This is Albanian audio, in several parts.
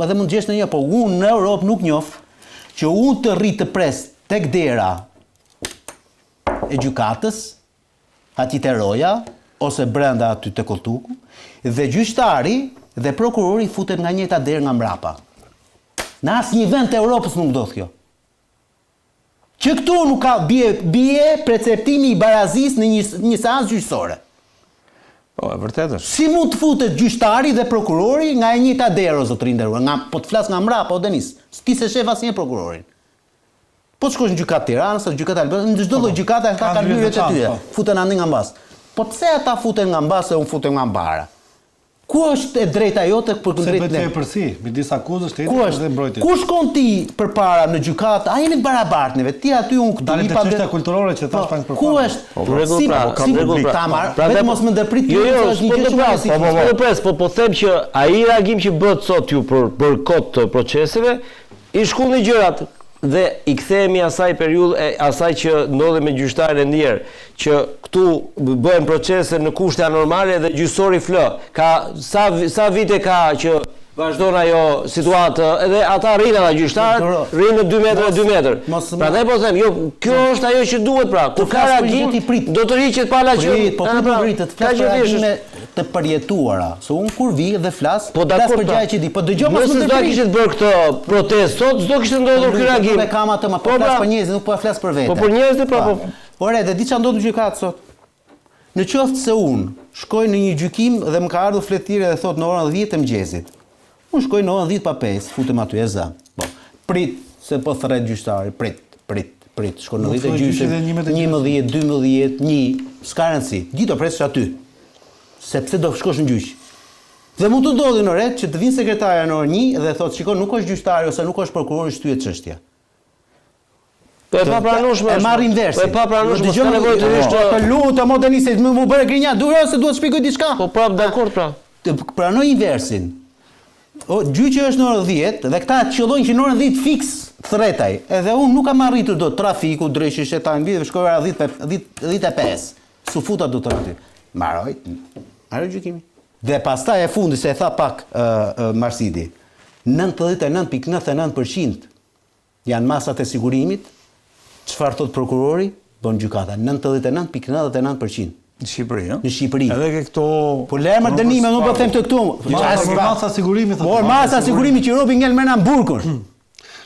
edhe mund të gjesh në një, po unë në Europë nuk njoh që unë të rrit të pres tek dera e gjykatës, aty te roja, ose brenda aty te koltuku, dhe gjyqtari dhe prokurori futen nga njëjta derë nga mbrapa. Në asnjë vend të Europës nuk ndodh kjo. Që këtu nuk ka bie perceptimi i barazisë në një seancë gjyqësore. Po, e vërtetë është. Si mund të futet gjyqtari dhe prokurori nga e njëjta derë, o zotëri nderuar, po të flas nga mbrapa, o Denis, ti se shef asnjë prokurorin. Po të shkosh në gjykatë Tiranës, në gjykatë Albanianës, në çdo lloj gjykate ata kanë hyrjet e tyre. Futen andi nga mbas. Po pse ata futen nga mbas e unë futem nga mbara? Ku është e drejta jote për kundrejt ne? Se përsi, midis akuzës, shtetit dhe mbrojtjes. Ku shkon ti përpara në gjykatë? A jeni të barabartëve? Ti aty unë këtu i pa çështja kulturore që thash pak përpara. Ku është? Ka rregull pra. Vetëm mos më ndërprit ti është një gjë shumë po them që ai reagim që bëhet sot ju për kot të proceseve, i shkullni gjërat dhe i kthehemi asaj periudhë asaj që ndodhi me gjyqtarin e ndjer, që këtu bëhen procese në kushte anormale dhe gjyqësori flë. Ka sa vite ka që vazhdon ajo situatë, edhe ata rrinë ata gjyqtarët, rrinë në 2 metra e 2 metër. Prandaj po them, jo, kjo është ajo që duhet pra. Kur ka reagim, do të rriqet pala që po pritet, flas për reagime të përjetuara. Se unë kur vi dhe flas për gjëra që di, po dëgjoj mos më ndërprit. Nëse kishit bërë këtë protestë sot, s'do kishte ndodhur ky reagim. Ne kam atë, po flas për njerëzit, nuk po flas për vete. Po për njerëzit po. Ore, dhe di çfarë ndodh në gjykatë sot. Në qoftë se unë shkoj në një gjykim dhe më ka ardhur fletire dhe thot në orën 10 të mëngjesit. Unë shkoj në orën 10 pa 5, futem aty e zë. Po, prit se po thret gjyqtari, prit. Shkon në 10 e gjyqit, 11, 12, 1, s'ka rëndësi. Gjithë presësh aty. Sepse do shkosh në gjyq. Dhe mund të ndodhi në ret që të vinë sekretarja në orën 1 dhe thotë, "Shikoj, nuk është gjyqtari ose nuk është prokurori, shtyhet çështja." Po e papranueshme. E marr inversin. Po e papranueshme, s'ka nevojë të rish. Të lutem modernistë, më bëre grinja, duhet se duhet të shpjegoj diçka. Po prap dakord pra. Pranoj inversin. Gjyqi është në orën 10 dhe këta qëllojnë që në orën 10 fiks thretaj. Edhe unë nuk kam arritur dot trafiku, drejshi shetan mbi dhe shkoj ora 10:05. Su futa do të aty. Mbaroj gjykimi. Dhe pastaj e fundi se e tha pak Marsidi. 99.99% janë masat e sigurimit. Çfarë thot prokurori? Bën gjykata 99.99%. Në Shqipëri, ëh? Në Shqipëri. Edhe ke këto po lërmër dënime, nuk po them të këtu. Masa sigurimi thotë. Po masa sigurimi që robi ngel me në burkun.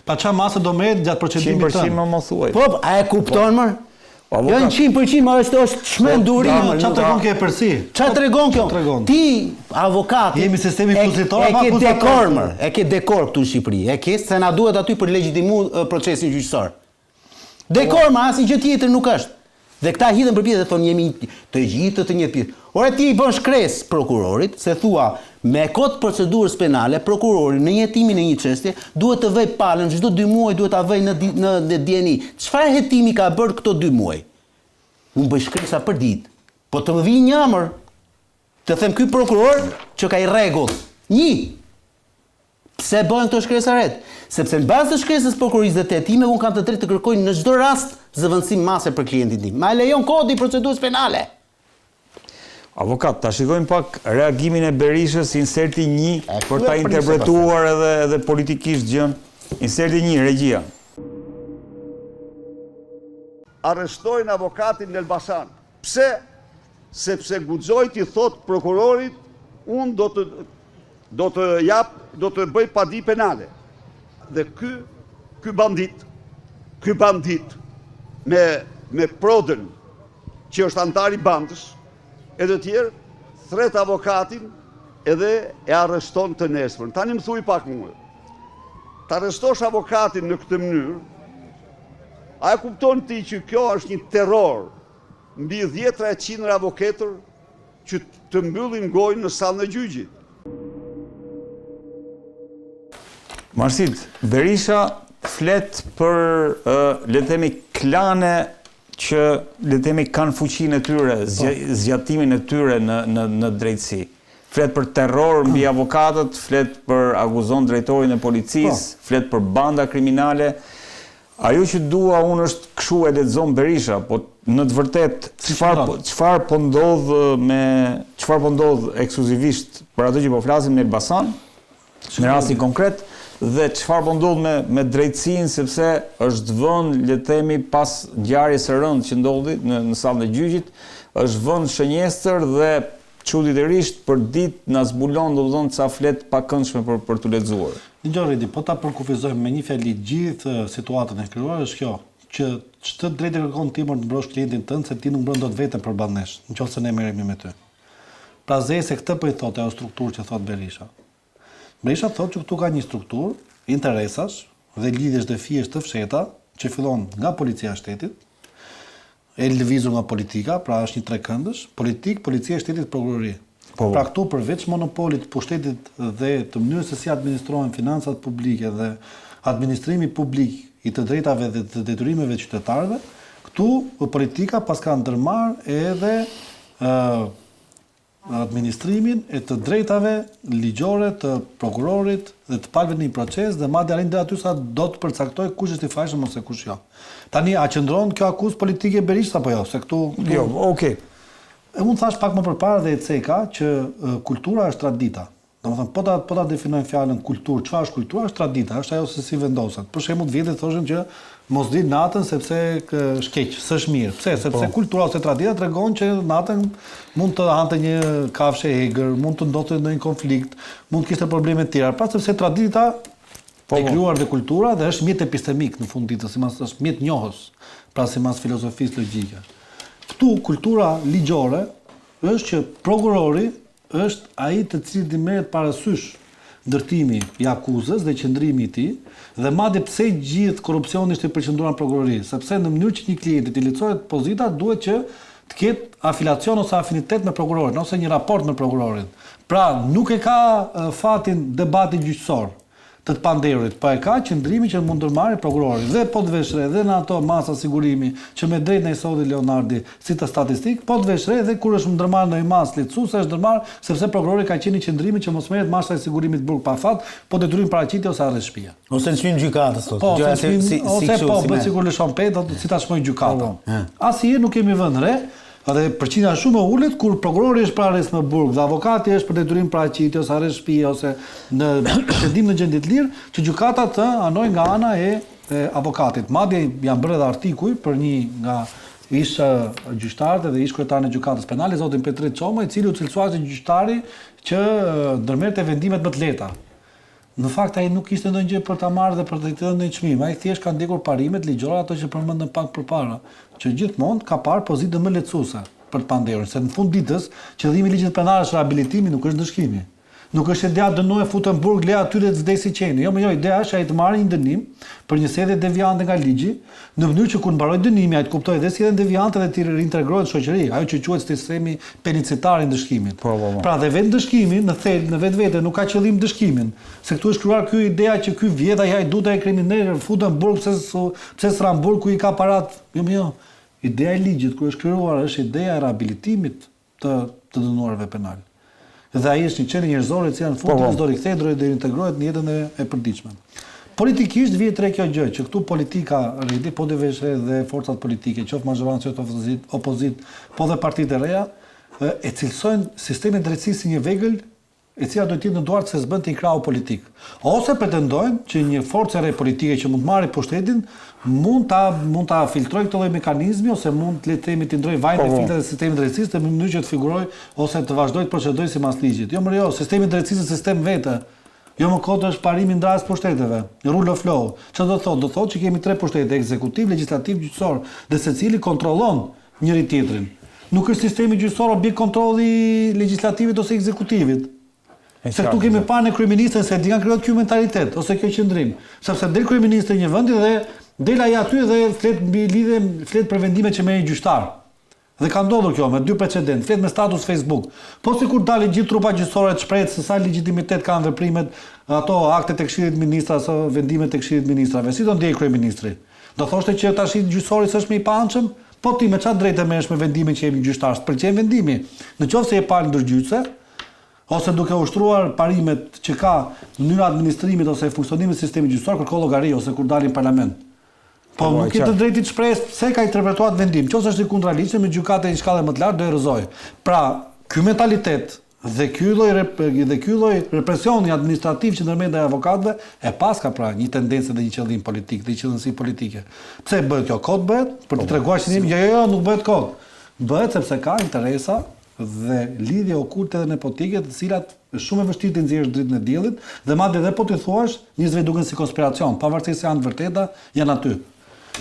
Pa çfarë masa do merret gjatë procedimit tënd? 100% më mos thuaj. Po, a e kupton më? Jo 100%, më është çmendurim. Çfarë tregon kjo përsi? Çfarë tregon kjo? Ti avokati jemi sistemi kushtitor apo akuzator? E ke dekor këtu në Shqipëri. E ke se na duhet aty për legjitimu procesin gjyqësor. Dekor më asnjë gjë tjetër nuk është. Dhe këta hidhen përpjekje dhe thonë jemi të gjithë të njëjtë pjesë. Ora ti i bën shkres prokurorit se thua me kod procedurës penale prokurori në jetimin e një çështje duhet të vëj palën çdo 2 muaj duhet ta vëj në DNI. Çfarë hetimi ka bërë këto 2 muaj? Unë bëj shkresa për ditë. Po të më vi një amër të them ky prokuror që ka i rregull. Pse bëhen këto shkresa ret? Sepse në bazë të shkresës prokurorisë dhe të hetimeve unë kam të drejtë të kërkoj në çdo rast zëvendësim mase për klientin tim. Ma lejon kodi i procedurës penale. Avokat, ta shikojmë pak reagimin e Berishës, inserti 1 për ta interpretuar edhe politikisht gjën. Inserti 1, regjia. Arrestojnë avokatin në Elbasan. Pse? Sepse guxoi ti thot prokurorit, unë do të bëj padi penale. Dhe ky bandit me prodën që është antar i bandës edhe tjerë thret avokatin edhe e arreston të nesërmen. Tani më thuj pak mua. Të arrestosh avokatin në këtë mënyrë, a e kupton ti që kjo është një terror mbi 10-100 avokatër që të mbyllin gojën në sallën e gjyqit? Marsit, Berisha flet për, le të themi, klane që, le të themi, kanë fuqinë e tyre, zgjatimin e tyre në drejtësi. Flet për terror mbi avokatët, flet për akuzon drejtorin e policisë, flet për banda kriminale. Ajo që dua unë është kështu e lexon Berisha, po në të vërtet çfarë po ndodh ekskluzivisht për ato që po flasim në Elbasan, në rastin konkret, dhe çfarë po ndodh me drejtësinë, sepse është vënë, le të themi, pas ngjarjes së rëndë që ndodhi në sallën e gjyqit, është vënë shënjestër dhe çuditërisht për ditë na zbulon domethënë ca flet pakëndshme për të lexuar. Redi, po ta përkufizojmë me një fjali gjithë situatën e krijuar është kjo, që ç'të drejtë kërkon ti më të mbrosh klientin tënd se ti nuk mbron dot vetëm për nesh, nëse ne merremi me ty. Pra se këtë po i thotë ajo strukturë që thot Berisha. Berisha thotë që këtu ka një strukturë, interesash dhe lidhjesh dhe fijesh të fsheta që fillon nga policia e shtetit, e lëvizur nga politika, pra është një trekëndësh, policia e shtetit, prokurori. Pra këtu përveç monopolit të pushtetit dhe të mënyrës se si administrohen financat publike dhe administrimi publik i të drejtave dhe të detyrimeve qytetarëve, këtu politika pas ka ndërmarrë edhe administrimin e të drejtave ligjore të prokurorit dhe të palëve në një proces dhe madje arrin deri aty sa do të përcaktoj kush është i fajshëm ose kush jo. Tani a qëndron kjo akuzë politike e Berishës apo jo? Se këtu Jo, okay. Unë thash pak më përpara dhe e ceka që kultura është tradita. Domethënë po ta definojmë fjalën kulturë, çfarë është kultura? Është tradita, është ajo se si vendoset. Për shembull, vjetët thoshin që mos di natën sepse shkeq, s'është mirë. Pse? Sepse kultura ose tradita tregon që natën mund të hante një kafshë e egër, mund të ndodhte ndonjë konflikt, mund të kishte probleme të tjera. Pra sepse tradita e krijuar dhe kultura dhe është mjet epistemik në fund ditës, sipas është mjet njohës, pra sipas filozofisë logjike. Këtu kultura ligjore është që prokurori është ai të cilit i merret parasysh ndërtimi i akuzës dhe qëndrimi i tij dhe madje pse gjithë korrupsioni është i përqendruar në prokurori, sepse në mënyrë që një klient të lehtësohet pozita duhet që të ketë afilacion ose afinitet me prokurorin ose një raport me prokurorin. Pra nuk e ka fatin debati gjyqësor të panderit, pa e ka qëndrimi që mund ndërmarrë prokurori dhe po të veshre dhe në ato masa sigurimi që me drejt në i sodi Leonardi si të statistik, po të veshre dhe kur është ndërmarrë në i masë lehtësuese është ndërmarrë sepse prokurori ka qenë qëndrimi që mos merret masa e sigurimit burg pa fat, po detyrim paraqitje ose arrest shtëpia. Ose në çmim gjykatës thotë. Po, sikur lëshon pet, si ta shmoj gjykata. Asnjëherë nuk kemi vënë re. Edhe përqindja shumë e ulët kur prokurori është për arrest në burg dhe avokati është për detyrim paraqitje ose arrest shtëpie ose në procedim në gjendje të lirë, që gjykata të anojë nga ana e avokatit. Madje janë bërë edhe artikuj për një nga ish gjyqtarët dhe ish kryetarin e gjykatës penale, zotin Petrit Çoma, i cili u cilësua si gjyqtari që ndërmerrte vendimet më të lehta. Në fakt ai nuk ishte ndonjë gjë për ta marrë dhe për të dhënë ndonjë çmim. Ai thjesht ka ndjekur parimet ligjore ato që përmendëm pak përpara, që gjithmonë ka parë pozitë më lehtësuese për të panderën, se në fund ditës qëllimi i ligjit penal është rehabilitimi, nuk është dëshkimi. Nuk është ideja dënoje futën burg, le aty të vdesi qeni. Jo, ideja është ai të marrë një dënim për një sedhe deviante nga ligji, në mënyrë që kur mbaroj dënimi ai të kuptojë dhe sedhen deviante dhe të reintegrohet në shoqëri, ajo që quhet sistemi penitenciar i ndëshkimit. Pra dhe vetë ndëshkimi në thelb, në vetvete nuk ka qëllim dëshkimin, se këtu është krijuar ky ideja që ky vjedh ai hajduta e kriminal futën burg pse s'ran burg ku i ka parat. Jo. Ideja e ligjit kur është krijuar është ideja e rehabilitimit të dënuarve penal. Dhe ai është një qenie njerëzore që në fund do rikthehet, do reintegrohet në jetën e përditshme. Politikisht vjen tre kjo gjë, që këtu politika rriti, po dhe veshre dhe forcat politike, qoftë mazhorancë, qoftë opozit, po dhe partitë e reja, e cilësojnë sistemin e drejtësisë si një vegël e cila do të jetë në duart se s'bën të një krau politik. Ose pretendojnë që një forcë e re politike që mund të marrë pushtetin mund ta filtrojë këtë lloj mekanizmi ose mund le të themi të ndrojë vajin e filtrat e sistemit drejtësisë në mënyrë që të figurojë ose të vazhdojë të procedojë sipas ligjit. Jo, sistemi i drejtësisë është sistem vetë. Jo më kot është parimi i ndarjes pushteteve, rule of law. Çfarë do thotë? Do thotë që kemi tre pushtete, ekzekutiv, legjislativ, gjyqësor, dhe secili kontrollon njëri tjetrin. Nuk është sistemi gjyqësor objekt kontrolli legjislativit ose ekzekutivit. Se këtu kemi parë në kryeministrin se di kanë krijuar ky mentalitet ose kjo qëndrim, sepse del kryeministri një vendi dhe del ai aty dhe flet për vendimet që merrin gjyqtar. Dhe ka ndodhur kjo me dy precedent, flet me status Facebook. Po sikur dalin gjithë trupa gjyqësore të shprehë se sa legjitimitet kanë veprimet, ato aktet e Këshillit të Ministrave ose vendimet e Këshillit të Ministrave. Si do ndjej kryeministri? Do thoshte që tash gjyqësori s'është më i paanshëm? Po ti me çfarë drejtë merresh me vendimin që jemi gjyqtar? Pëlqen vendimi. Nëse e palë ndërgjyqëse, ose duke ushtruar parimet që ka në mënyrë administrimit ose funksionimit të sistemit gjyqësor kërko llogari ose kur dalin në parlament. Po nuk ke të drejtë të shprehësh pse ka interpretuar vendim. Nëse është i kundraligjshëm me gjykatë në shkallë më të lartë do e rrëzoj. Pra, ky mentalitet Dhe ky lloj represioni administrativ që ndërmjet ndaj avokatëve e paska pra një tendencë dhe një qëllim politik, dhe një qëllësi politike. Pse bëhet kjo? Kot bëhet për të treguar që jo, nuk bëhet kot. Bëhet sepse ka interesa dhe lidhje okulte dhe nepotike, të cilat shumë e vështirë të nxjerrësh dritën e diellit, dhe madje edhe po ti thuash, njerëzve duken si konspiracion, pavarësisht se janë të vërteta, janë aty.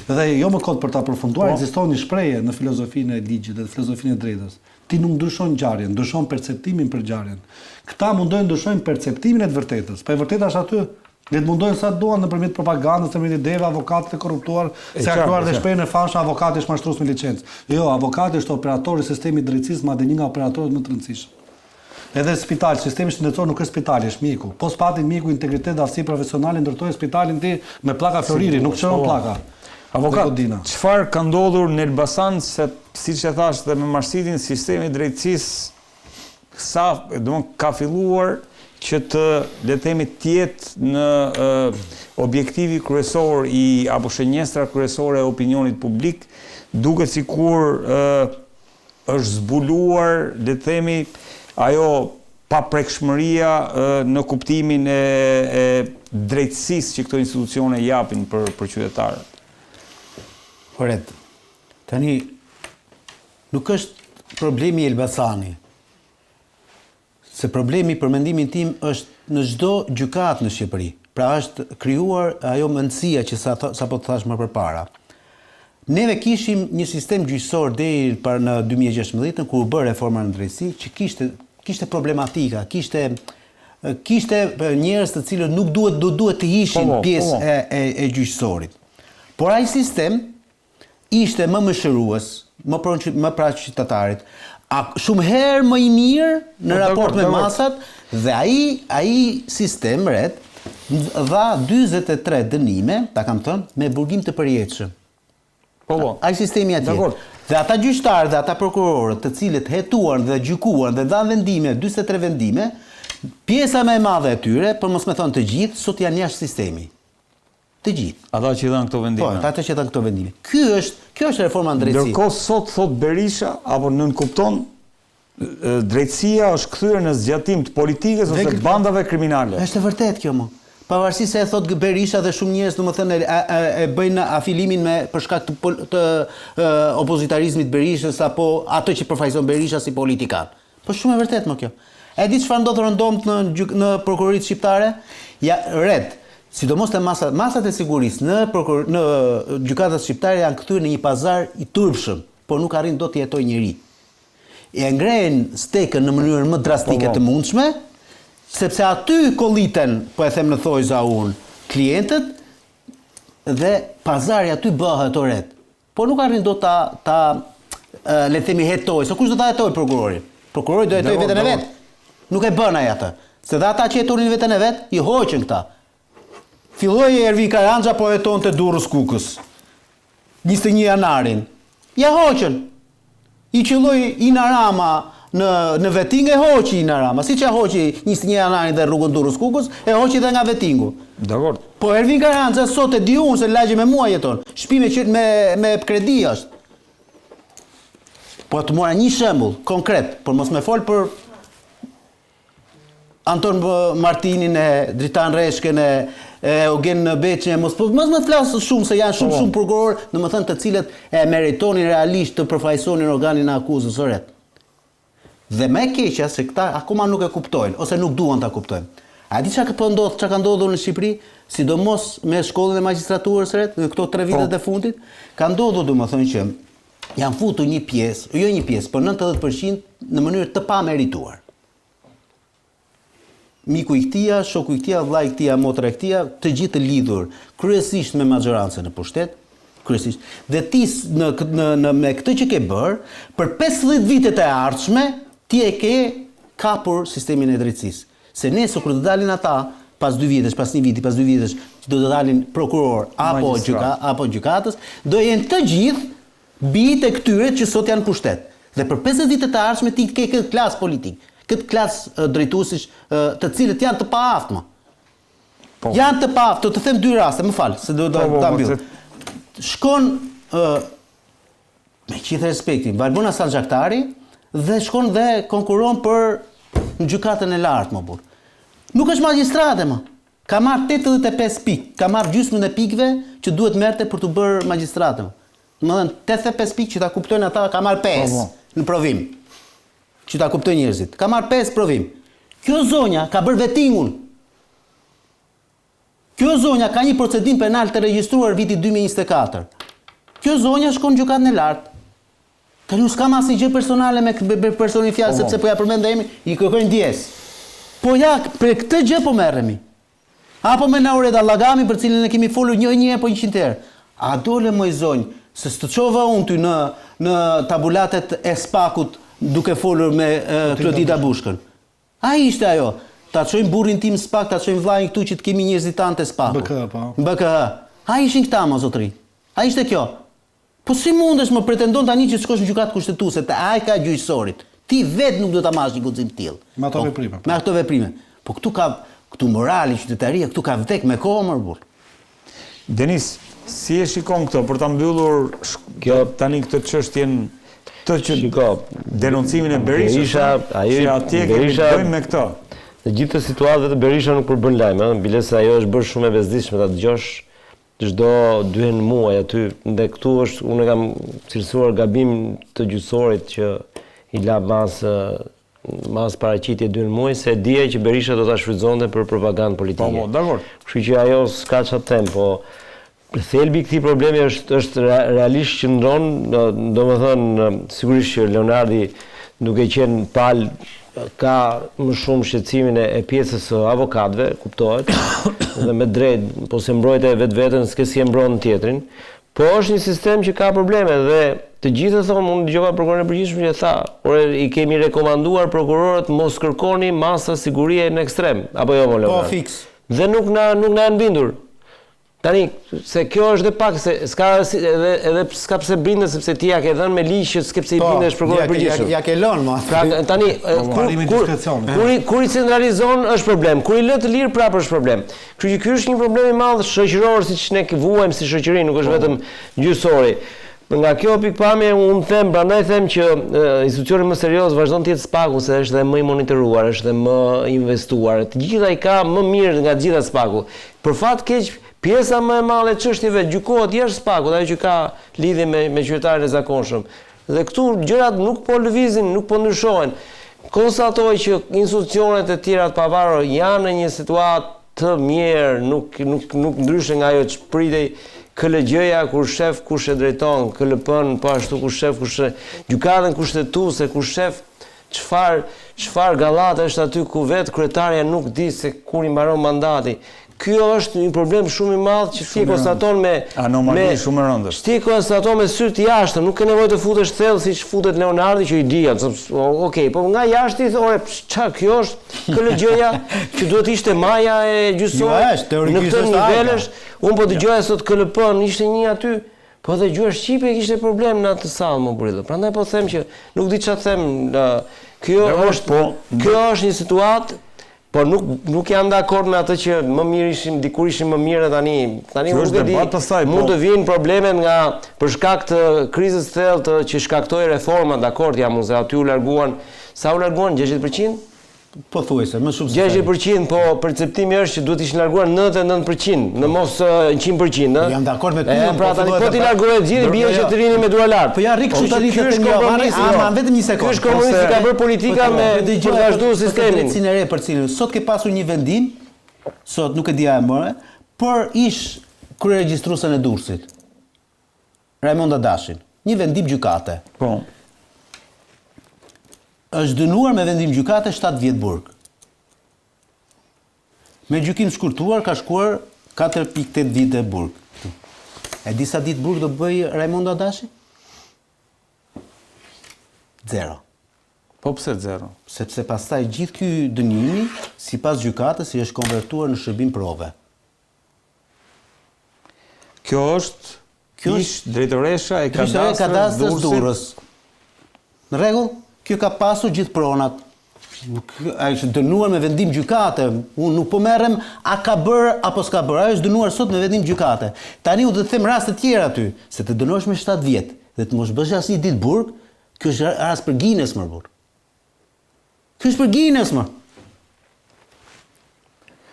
Dhe jo më kot për ta përfunduar, ekziston një shprehje në filozofinë e ligjit dhe filozofinë e drejtës. Ti nuk ndryshon ngjarjen, ndryshon perceptimin për ngjarjen. Këta mundojnë ndryshojnë perceptimin e të vërtetës. Po e vërteta është aty. Le të mundojnë sa duan nëpërmjet propagandës, nëpërmjet ideve, avokatët e korruptuar, se ka krijuar dhe shprehjen e famshme avokati është mashtrues me licencë. Jo, avokati është operatori i sistemit drejtësisë, madje një nga operatorët më të rëndësishëm. Edhe spital, sistemi shëndetësor nuk është spitali, është mjeku. Po s'patin mjeku integritet dhe aftësi profesionale, ndërtoi spitalin ti me pllaka Floriri, nuk çon pllaka. Avokat, çfarë ka ndodhur në Elbasan, se siç e thash dhe me Marsitin, sistemi i drejtësisë ka filluar që të le të themi të jetë në objektivi kryesor apo shënjestra kryesore e opinionit publik, duket sikur është zbuluar, le të themi, ajo paprekshmëria në kuptimin e drejtësisë që këto institucione japin për qytetarët. Korrekt. Tani, nuk është problemi i Elbasani. Se problemi për mendimin tim është në çdo gjykatë në Shqipëri. Pra është krijuar ajo mendësia që sapo të thash më përpara. Neve kishim një sistem gjyqësor deri në 2016 kur u bë reforma në drejtësi që kishte problematika, kishte njerëz të cilët nuk duhet të ishin pjesë e gjyqësorit. Por ai sistem ishte më mëshirues, më pranë qytetarit, shumë herë më i mirë në raport me masat, dhe ai sistem ret dha 43 dënime, ta kam thënë, me burgim të përjetshëm. Ai sistemi atje. Dhe ata gjyqtarë dhe ata prokurorët, të cilët hetuan dhe gjykuan dhe dhanë vendime, 43 vendime, pjesa më e madhe e tyre, për mos me thonë të gjithë, sot janë jashtë sistemi. Të gjithë. Ata që dhanë këto vendime. Po, ata që dhanë këto vendime. Kjo është reforma në drejtësi. Ndërkohë sot thot Berisha apo nënkupton drejtësia është kthyer në zgjatim të politikës ose të bandave kriminale. Është e vërtetë kjo më. Pavarësisht se e thot Berisha dhe shumë njerëz domethënë e bëjnë afilimin për shkak të opozitarizmit Berishës apo ato që përfaqëson Berisha si politikan. Po shumë e vërtetë më kjo. E di çfarë ndodh rëndomt në prokuroritë shqiptare? Ja, red. Sidomos te masat e sigurisë në gjykatat shqiptare janë kthyer në një pazar i turpshëm, por nuk arrin dot të jetojë njeri. E ngrehin stekën në mënyrën më drastike të mundshme, sepse aty kolliten, po e them në thojza unë, klientët dhe pazari aty bëhet oret. Po nuk arrin dot le të themi hetojë, se kush do ta hetojë prokurorin? Prokurori do hetojë veten e vet. Nuk e bën ai atë. Se dhe ata që hetonin veten e vet, i hoqën këta. Filloi Ervin Karanxha po hetonte Durrës Kukës. 21 janarin. Ja hoqën. I qelloi Ina Rama në Veting e hoqi Ina Rama. Siç e hoqi 21 janarin dhe rrugën Durrës Kukës, e hoqi edhe nga Vetingu. Dakor. Po Ervin Karanxha sot e di unë se lagje me mua jeton. Shtëpi me kredi është. Po të mora një shembull konkret, por mos më fol për Anton Martinin, Dritan Reshken, Eugen Beqin, mos më flas shumë se janë shumë prokurorë, domethënë të cilët e meritonin realisht të përfaqësonin organin e akuzës së ret. Dhe më e keqja se këta akoma nuk e kuptojnë ose nuk duan ta kuptojnë. A di çka ka ndodhur në Shqipëri, sidomos me shkollën e magjistraturës së ret, në këto 3 vitet e fundit, ka ndodhur domethënë që janë futur një pjesë, jo një pjesë, por 90% në mënyrë të pamerituar. Miku I këtia, shoku I këtia, vllai I këtia, motra e këtia, të gjithë të lidhur kryesisht me maxhorancën në pushtet, kryesisht. Dhe ti me këtë që ke bërë, për 15 vitet e ardhshme, ti e ke kapur sistemin e drejtësisë. Se nesër kur të dalin ata, pas 2 vitesh, pas 1 viti, pas 2 vitesh, që do të dalin prokuror apo gjykatës, do jenë të gjithë bijtë e këtyre që sot janë pushtet. Dhe për 50 vitet e ardhshme ti ke këtë klasë politikë. Këtë klasë drejtuesish të cilët janë të paaftme. Janë të paaftme, të them 2 raste, më fal, se do ta mbyll. Shkon me gjithë respektin, Valbona Sanxhaktari dhe shkon dhe konkuron për në gjykatën e lartë, më burr. Nuk është magjistrate, më. Ka marrë 85 pikë, ka marrë gjysmën e pikëve që duhet merrte për të bërë magjistrate. Domethënë 85 pikë që ta kuptojnë ata, ka marrë 5 në provim. Që ta kuptojnë njerëzit. Ka marrë 5 provim. Kjo zonja ka bërë vettingun. Kjo zonja ka një procedim penal të regjistruar viti 2024. Kjo zonja shkon në gjykatën e lartë. Tani s'kam asnjë gjë personale me personin fjalë sepse po ja përmend emrin, i kërkoj ndjes. Po ja për këtë gjë po merremi. Apo me Naureda Allagami për cilën ne kemi folur një herë po 100 herë. A dole më zonjë se s'të çova unë ty në tabulatet e Spakut duke folur me Klodida Bushkën. Ai ishte ajo. Ta çojmë burrin tim Spak, ta çojmë vllajin këtu që të kemi njerëzit tanë të Spaku. BKH, po. BKH. Ai ishin këta më zotëri. Ai ishte kjo. Po si mundesh më pretendon tani që shkosh në gjykatë kushtetuese te ai ka gjyqësorit. Ti vetë nuk do ta marrësh një guxim të tillë. Me ato veprime. Me ato veprime. Po këtu morali, qytetaria, këtu ka vdek me kohë më burr. Denis, si e shikon këto për ta mbyllur tani këtë çështjen të që denoncimin e Berishës, që atje kemi bëjmë me këto. Në gjithë situatët e Berisha nuk përbën lajme, biles se ajo është bërë shumë e bezdishme ta dëgjosh çdo 2 muaj aty, ndë këtu është, unë kam cilësuar gabim të gjyqësorit që i la mas paraqitje 2 muaj, se dije që Berisha do ta shfrytëzonte për propagandë politike. Po, dakor. Kështu që ajo s'ka çfarë them, po thelbi i këtij problemi është realisht qëndron, domethënë sigurisht që Leonardi duke qenë pal ka më shumë shqetësimin e pjesës së avokatëve, kuptohet, dhe me drejt, po se mbrojtë vetveten, s'ke si e mbron tjetrin, po është një sistem që ka probleme dhe të gjithë thonë, unë dëgjova prokurorin e përgjithshëm që tha, i kemi rekomanduar prokurorët mos kërkoni masa sigurie në ekstrem, apo jo më Leonard? Po fiks. Dhe nuk na janë bindur. Tani, se kjo është dhe pak, se edhe s'ka pse binde, sepse ti ja ke dhënë me ligj që s'ke pse i bindesh prokurorit përgjithshëm. Ja ke lënë, ma. Tani, kur i centralizon është problem, kur i lë të lirë prapë është problem. Kështu që ky është një problem i madh shoqëror, siç ne vuajmë si shoqëri, nuk është vetëm gjyqësori. Nga kjo pikpamje unë prandaj them që institucioni më serioz vazhdon të jetë Spaku, se është dhe më i monitoruar, është dhe më investuar. Të gjitha i ka më mirë nga të gjitha Spaku. Për fat keq, pjesa më e madhe e çështjeve gjykohet jashtë Spakut, ajo që ka lidhje me qytetarin e zakonshëm. Dhe këtu gjërat nuk po lëvizin, nuk po ndryshohen. Konstatoj që institucionet e tjera të pavarur janë në një situatë të mirë, nuk ndryshe nga ajo që pritej KLG-ja kur shef kush e drejton, KLP-n po ashtu kur shef kush gjykatën kushtetuese kur shef çfarë gallate është aty ku vetë kryetaria nuk di se kur i mbaron mandati. Ky është një problem shumë i madh që ti konstaton me anomali shumë e rëndës. Ti konstaton me sy të jashtëm, nuk ke nevojë të futesh thellë siç futet Leonardi që i di, okej, po nga jashtë ore ç'a kjo është KLG-ja që duhet ishte maja e gjyqësorit. Në këtë nivelesh, unë po dëgjoja sot KLP-n ishte një aty, po dhe gjyqësia shqipe kishte problem në atë sallë më burrë. Prandaj po them që nuk di ç'a them, kjo është një situatë. Po nuk janë dakord me atë që më mirë ishim, dikur ishim më mirë tani mund të vinë problemet nga për shkak të krizës thellë që shkaktoi reforma, dakord jam unë se aty u larguan, sa u larguan 60%? Pothuajse, më shumë se 60%, po perceptimi është që duhet ishin larguar 99%, në mos 100%, ëh. Jam dakord me ty. Pra tani po ti largohet gjithë bie që të rini me dura lart. Po ja rri kështu tani ky është kompromis, vetëm një sekondë. Ky është kompromis që ka bërë politika me të vazhduar sistemin. Drejtësinë e re për cilën sot ke pasur një vendim, sot nuk e di a e morë, por ish kryeregjistruesen e Durrësit. Raimond Adashin, një vendim gjykate. Po. Është dënuar me vendim gjykate 7 vjet burg. Me gjykim shkurtuar ka shkuar 4.8 vite burg. E di sa ditë burg do bëj Raimond Adashi? 0. Po pse 0? Sepse pastaj gjithë ky dënimi, sipas gjykatës, i është konvertuar në shërbim prove. Kjo është ish drejtoresha e kadastrës Durrës. Në rregull? Kjo ka pasur gjithë pronat. Ai është dënuar me vendim gjykate. Unë nuk po merrem a ka bër apo s'ka bër. Ai është dënuar sot me vendim gjykate. Tani u do të them raste të tjera aty, se të dënohesh me 7 vjet dhe të mos bësh asnjë ditë burg, kjo është rast për Guinness më burr. Ky është për Guinness, më.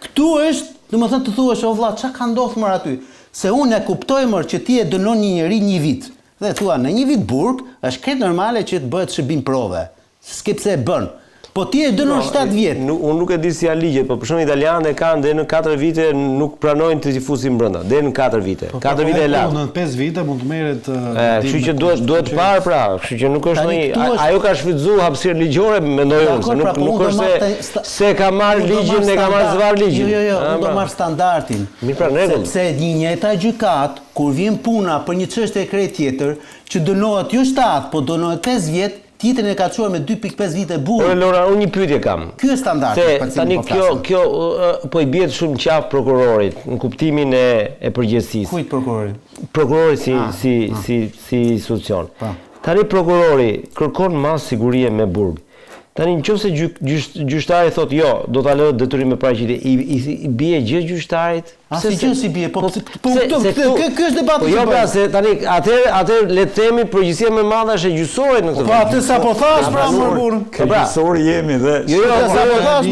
Këtu është, domethënë të thuash, o vlla, çka ka ndodhur më aty? Se unë e kuptoj më që ti e dënon një njeri një vit. Dhe thua, në një vit burg, është krejt normale që të bëhet shërbim prove. S'ke pse e bën. Po ti e dënon 7 vjet. Unë nuk e di si janë ligjet, po për shembull italianët e kanë deri në 4 vite nuk pranojnë të fusin brenda, deri në 4 vite. 4 vite e lartë. Në 5 vite mund të merret. Kështu që duhet të parë pra, kështu që nuk është ndonjë ajo ka shfrytzuar hapësirë ligjore, mendoj unë, se nuk është se ka marrë ligjin e ka marrë zvar ligjin. Jo, unë do marr standardin. Mirë pra, rregull. Sepse një njëjta gjykat, kur vjen puna për një çështje krejt tjetër, që dënohet jo 7, po dënohet 5 vjet, tjetrin e ka çuar me 2.5 vite burg. Po Lora, unë një pyetje kam. Ky është standardi. Se tani kjo po i bie shumë qafë prokurorit në kuptimin e përgjegjësisë. Kujt prokurorit? Prokurori si institucion. Tani prokurori kërkon mas sigurie me burg. Tani nëse gjyqtari thotë jo, do ta lë detyrim me paraqitje, i bie gjë gjyqtarit? Asgjë si bie, po ky është debati. Po jo pra, se tani atëherë le të themi përgjegjësia më e madhe është e gjyqësorit në këtë. Po atë sapo thash pra më burr. Gjyqësor jemi dhe Jo, sapo thash